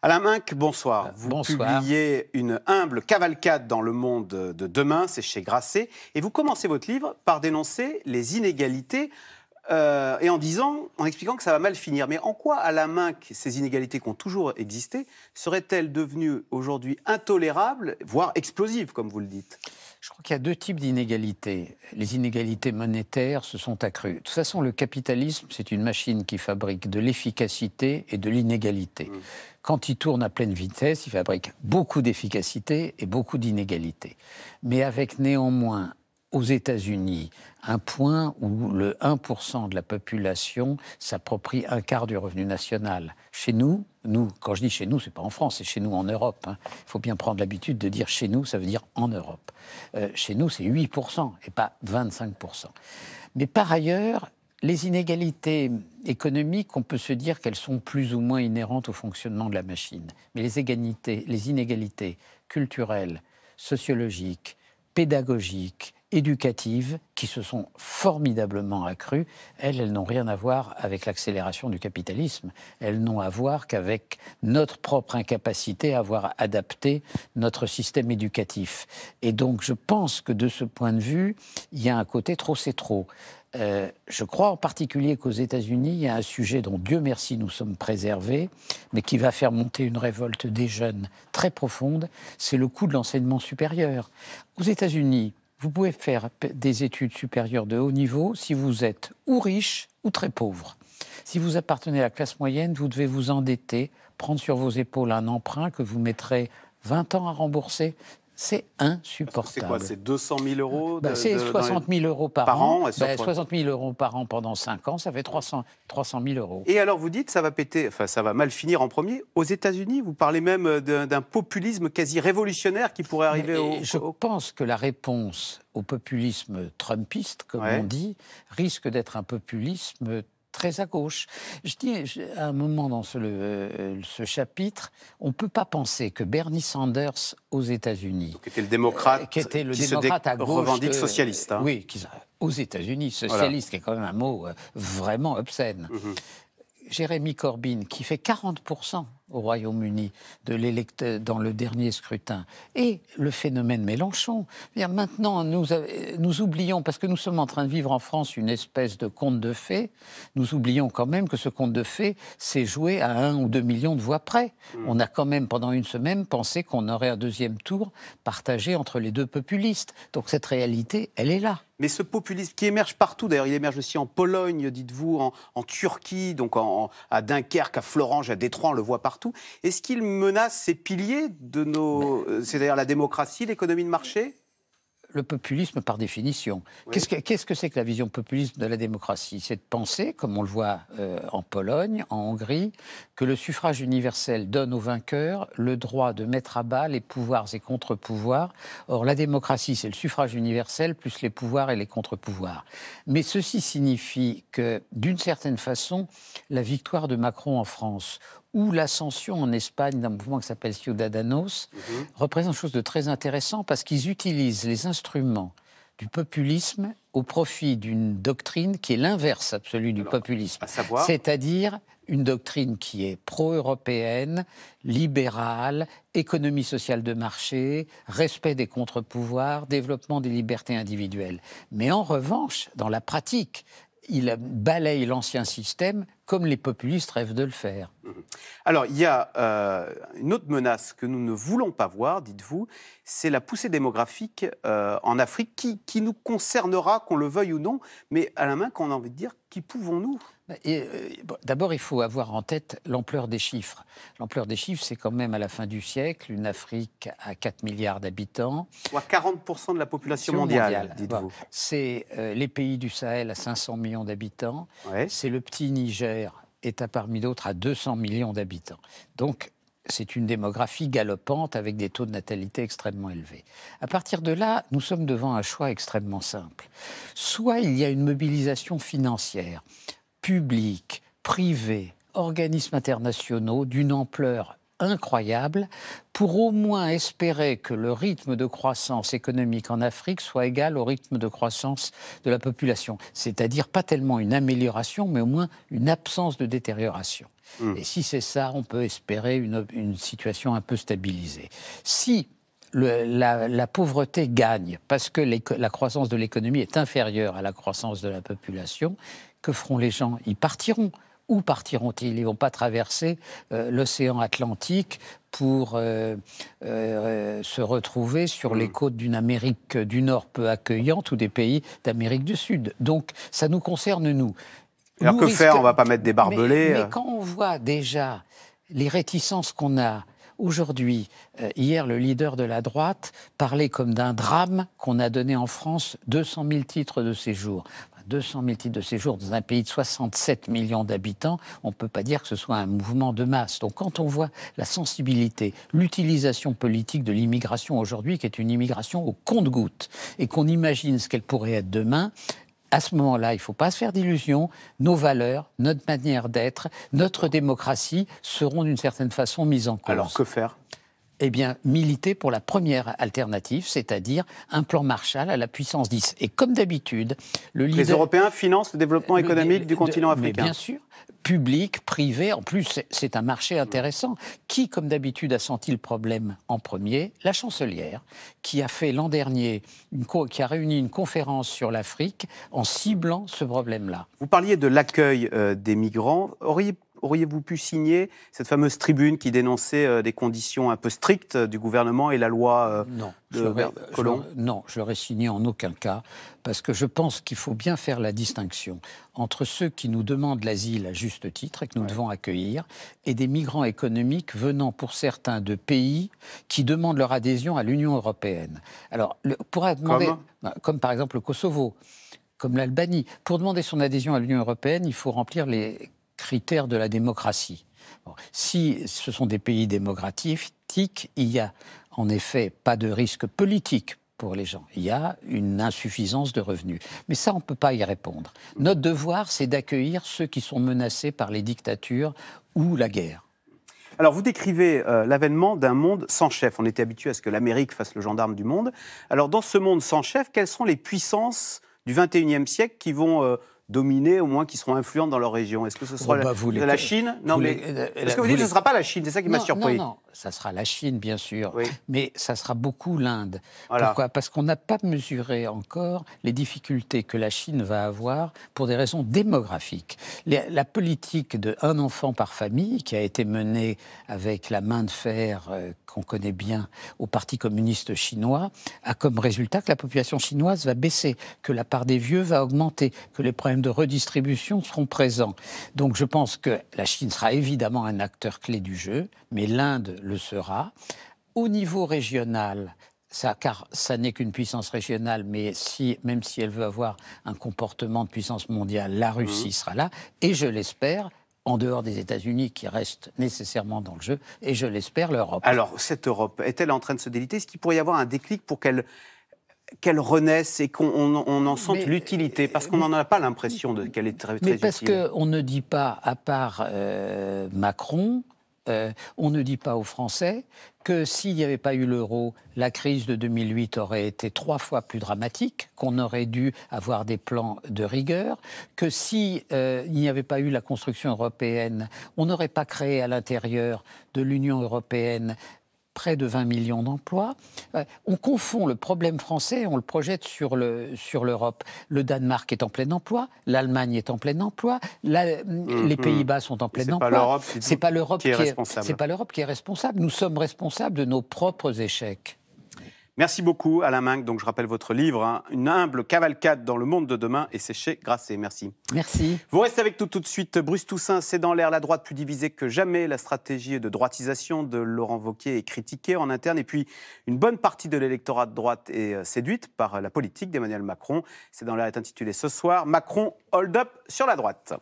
Alain Minc, bonsoir. Vous Bonsoir. publiez une humble cavalcade dans le monde de demain, c'est chez Grasset, et vous commencez votre livre par dénoncer les inégalités et en expliquant que ça va mal finir. Mais en quoi, Alain Minc, ces inégalités qui ont toujours existé, seraient-elles devenues aujourd'hui intolérables, voire explosives, comme vous le dites ? Je crois qu'il y a deux types d'inégalités. Les inégalités monétaires se sont accrues. De toute façon, le capitalisme, c'est une machine qui fabrique de l'efficacité et de l'inégalité. Quand il tourne à pleine vitesse, il fabrique beaucoup d'efficacité et beaucoup d'inégalité. Mais avec néanmoins, aux États-Unis, un point où le 1% de la population s'approprie un quart du revenu national. Chez nous, quand je dis chez nous, c'est pas en France, c'est chez nous en Europe. Il faut bien prendre l'habitude de dire chez nous, ça veut dire en Europe. Chez nous, c'est 8% et pas 25%. Mais par ailleurs, les inégalités économiques, on peut se dire qu'elles sont plus ou moins inhérentes au fonctionnement de la machine. Mais les inégalités culturelles, sociologiques, pédagogiques, éducatives, qui se sont formidablement accrues, elles n'ont rien à voir avec l'accélération du capitalisme. Elles n'ont à voir qu'avec notre propre incapacité à avoir adapté notre système éducatif. Et donc, je pense que de ce point de vue, il y a un côté trop, c'est trop. Je crois en particulier qu'aux États-Unis, il y a un sujet dont, Dieu merci, nous sommes préservés, mais qui va faire monter une révolte des jeunes très profonde, c'est le coût de l'enseignement supérieur. Aux États-Unis, vous pouvez faire des études supérieures de haut niveau si vous êtes ou riche ou très pauvre. Si vous appartenez à la classe moyenne, vous devez vous endetter, prendre sur vos épaules un emprunt que vous mettrez 20 ans à rembourser. C'est insupportable. C'est quoi, c'est 200 000 euros c'est 60 000 euros par an. 60 000 euros par an pendant 5 ans, ça fait 300 000 euros. Et alors vous dites, ça va péter, enfin ça va mal finir en premier. Aux États-Unis, vous parlez même d'un populisme quasi révolutionnaire qui pourrait arriver Je pense que la réponse au populisme trumpiste, comme on dit, risque d'être un populisme très à gauche. Je dis à un moment dans ce chapitre, on ne peut pas penser que Bernie Sanders aux États-Unis, qui était le démocrate, qui à gauche, revendique socialiste. Oui, aux États-unis, socialiste, qui est quand même un mot vraiment obscène. Jérémy Corbyn, qui fait 40% au Royaume-Uni dans le dernier scrutin, et le phénomène Mélenchon. Maintenant, nous oublions, parce que nous sommes en train de vivre en France une espèce de conte de fées, nous oublions quand même que ce conte de fées s'est joué à 1 ou 2 millions de voix près. On a quand même, pendant une semaine, pensé qu'on aurait un deuxième tour partagé entre les deux populistes. Donc cette réalité, elle est là. Mais ce populisme qui émerge partout, d'ailleurs, il émerge aussi en Pologne, dites-vous, en Turquie, donc à Dunkerque, à Florange, à Détroit, on le voit partout. Est-ce qu'il menace ces piliers de c'est-à-dire la démocratie, l'économie de marché ? Le populisme, par définition. Oui. Qu'est-ce que c'est que la vision populiste de la démocratie ? C'est de penser, comme on le voit en Pologne, en Hongrie, que le suffrage universel donne aux vainqueurs le droit de mettre à bas les pouvoirs et contre-pouvoirs. Or, la démocratie, c'est le suffrage universel plus les pouvoirs et les contre-pouvoirs. Mais ceci signifie que, d'une certaine façon, la victoire de Macron en France ou l'ascension en Espagne d'un mouvement qui s'appelle Ciudadanos, représente quelque chose de très intéressant parce qu'ils utilisent les instruments du populisme au profit d'une doctrine qui est l'inverse absolu du populisme. C'est-à-dire une doctrine qui est pro-européenne, libérale, économie sociale de marché, respect des contre-pouvoirs, développement des libertés individuelles. Mais en revanche, dans la pratique, il balaye l'ancien système comme les populistes rêvent de le faire. Alors, il y a une autre menace que nous ne voulons pas voir, dites-vous, c'est la poussée démographique en Afrique qui nous concernera, qu'on le veuille ou non, mais à la main, qu'on a envie de dire, qui pouvons-nous ? D'abord, il faut avoir en tête l'ampleur des chiffres. L'ampleur des chiffres, c'est quand même à la fin du siècle, une Afrique à 4 milliards d'habitants. Soit 40% de la population mondiale, dites-vous. C'est les pays du Sahel à 500 millions d'habitants. C'est le petit Niger, État parmi d'autres, à 200 millions d'habitants. Donc, c'est une démographie galopante avec des taux de natalité extrêmement élevés. À partir de là, nous sommes devant un choix extrêmement simple. Soit il y a une mobilisation financière, publique, privée, organismes internationaux d'une ampleur incroyable pour au moins espérer que le rythme de croissance économique en Afrique soit égal au rythme de croissance de la population. C'est-à-dire pas tellement une amélioration, mais au moins une absence de détérioration. Et si c'est ça, on peut espérer une situation un peu stabilisée. Si la pauvreté gagne parce que la croissance de l'économie est inférieure à la croissance de la population, que feront les gens? Ils partiront. Où partiront-ils? Ils ne vont pas traverser l'océan Atlantique pour se retrouver sur les côtes d'une Amérique du Nord peu accueillante ou des pays d'Amérique du Sud. Donc ça nous concerne, nous. Alors que faire? On ne va pas mettre des barbelés. Mais quand on voit déjà les réticences qu'on a aujourd'hui, hier, le leader de la droite parlait comme d'un drame qu'on a donné en France 200 000 titres de séjour. 200 000 titres de séjour dans un pays de 67 millions d'habitants, on ne peut pas dire que ce soit un mouvement de masse. Donc quand on voit la sensibilité, l'utilisation politique de l'immigration aujourd'hui, qui est une immigration au compte-gouttes, et qu'on imagine ce qu'elle pourrait être demain, à ce moment-là, il ne faut pas se faire d'illusions. Nos valeurs, notre manière d'être, notre démocratie seront d'une certaine façon mises en cause. Alors que faire? Eh bien, militer pour la première alternative, c'est-à-dire un plan Marshall à la puissance 10. Et comme d'habitude, les Européens financent le développement économique du continent africain. Mais bien sûr, public, privé, en plus c'est un marché intéressant. Qui, comme d'habitude, a senti le problème en premier? La chancelière, qui a fait l'an dernier, qui a réuni une conférence sur l'Afrique en ciblant ce problème-là. Vous parliez de l'accueil des migrants. Auriez-vous pu signer cette fameuse tribune qui dénonçait des conditions un peu strictes du gouvernement et la loi de Collomb? Non, je l'aurais signé en aucun cas, parce que je pense qu'il faut bien faire la distinction entre ceux qui nous demandent l'asile à juste titre et que nous devons accueillir, et des migrants économiques venant pour certains de pays qui demandent leur adhésion à l'Union européenne. Alors, comme par exemple le Kosovo, comme l'Albanie. Pour demander son adhésion à l'Union européenne, il faut remplir les critères de la démocratie. Bon, si ce sont des pays démocratiques, il n'y a en effet pas de risque politique pour les gens. Il y a une insuffisance de revenus. Mais ça, on ne peut pas y répondre. Notre devoir, c'est d'accueillir ceux qui sont menacés par les dictatures ou la guerre. Alors, vous décrivez l'avènement d'un monde sans chef. On était habitué à ce que l'Amérique fasse le gendarme du monde. Alors, dans ce monde sans chef, quelles sont les puissances du XXIe siècle qui vont dominés, au moins qui seront influents dans leur région? Est-ce que ce sera la Chine? Non, mais est-ce que vous dites que ce ne sera pas la Chine? C'est ça qui m'a surpris. Non, ça sera la Chine, bien sûr, oui. Mais ça sera beaucoup l'Inde. Voilà. Pourquoi? Parce qu'on n'a pas mesuré encore les difficultés que la Chine va avoir pour des raisons démographiques. La politique de un enfant par famille, qui a été menée avec la main de fer qu'on connaît bien au Parti communiste chinois, a comme résultat que la population chinoise va baisser, que la part des vieux va augmenter, que les problèmes de redistribution seront présents. Donc je pense que la Chine sera évidemment un acteur clé du jeu, mais l'Inde le sera. Au niveau régional, car ça n'est qu'une puissance régionale, mais même si elle veut avoir un comportement de puissance mondiale, la Russie sera là, et je l'espère, en dehors des États-Unis qui restent nécessairement dans le jeu, et je l'espère, l'Europe. Alors, cette Europe, est-elle en train de se déliter? Est-ce qu'il pourrait y avoir un déclic pour qu'elle renaisse et qu'on en sente l'utilité? Parce qu'on n'en a pas l'impression qu'elle est très utile. Mais parce qu'on ne dit pas, à part Macron, on ne dit pas aux Français que s'il n'y avait pas eu l'euro, la crise de 2008 aurait été 3 fois plus dramatique, qu'on aurait dû avoir des plans de rigueur, que s'il n'y avait pas eu la construction européenne, on n'aurait pas créé à l'intérieur de l'Union européenne près de 20 millions d'emplois. On confond le problème français et on le projette sur l'Europe. Le Danemark est en plein emploi, l'Allemagne est en plein emploi, les Pays-Bas sont en plein emploi. C'est pas l'Europe qui est responsable. C'est pas l'Europe qui est responsable. Nous sommes responsables de nos propres échecs. Merci beaucoup, Alain Minc. Donc, je rappelle votre livre, Une humble cavalcade dans le monde de demain, et c'est chez Grasset. Merci. Merci. Vous restez avec nous tout de suite. Bruce Toussaint, c'est dans l'air, la droite plus divisée que jamais. La stratégie de droitisation de Laurent Wauquiez est critiquée en interne. Et puis, une bonne partie de l'électorat de droite est séduite par la politique d'Emmanuel Macron. C'est dans l'air est intitulé ce soir, Macron hold up sur la droite.